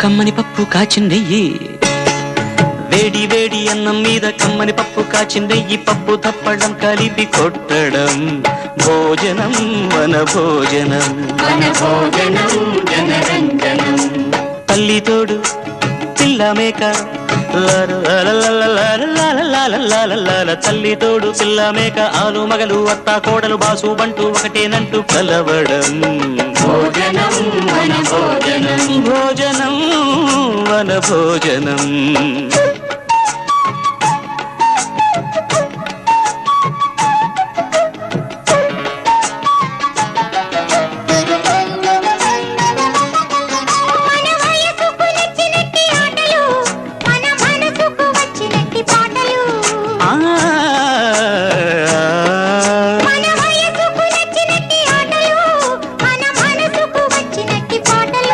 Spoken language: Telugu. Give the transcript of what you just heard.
కమ్మని పప్పు కాచిందెయ్యి వేడి వేడి అన్నం మీద కమ్మని పప్పు కాచిందెయ్యి పప్పు తప్పడం కలిపి కొట్టడం భోజనం వన భోజనం తల్లి తోడు పిల్ల మేక తల్లి తోడు పిల్ల మేక ఆలు మగలు అత్త కోడలు బాసు బంటూ ఒకటేనంటూ కలవడం భోజనం వన భోజనం